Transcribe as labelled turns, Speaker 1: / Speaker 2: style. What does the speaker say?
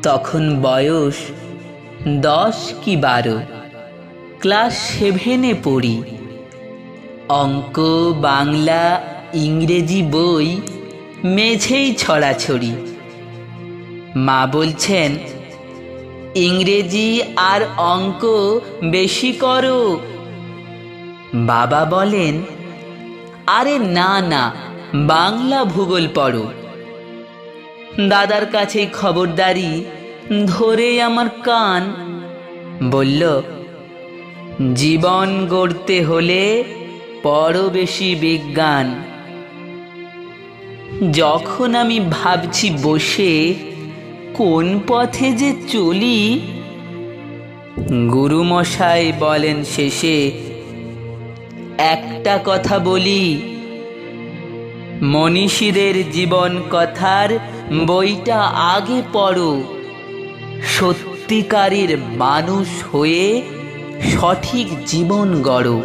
Speaker 1: তখন বয়স 10 কি 12, ক্লাস 7-এ পড়ি। অঙ্ক, বাংলা, ইংরেজি বই মেঝেই ছড়াছড়ি। মা বলছেন, ইংরেজি আর অঙ্ক বেশি করো। বাবা বলেন, আরে না না, বাংলা ভূগোল পড়ো। দাদার কাছেই খবরদারি ধরে আমার কান। বলল, জীবন গড়তে হলে পড়ো বেশি বিজ্ঞান। যখন আমি ভাবছি বসে কোন পথে যে চলি, গুরুমশাই বলেন শেষে, একটা কথা বলি, মনীষীদের জীবন কথার বইটা আগে পড়ো। সত্যিকারের মানুষ হয়ে সঠিক জীবন গড়ো।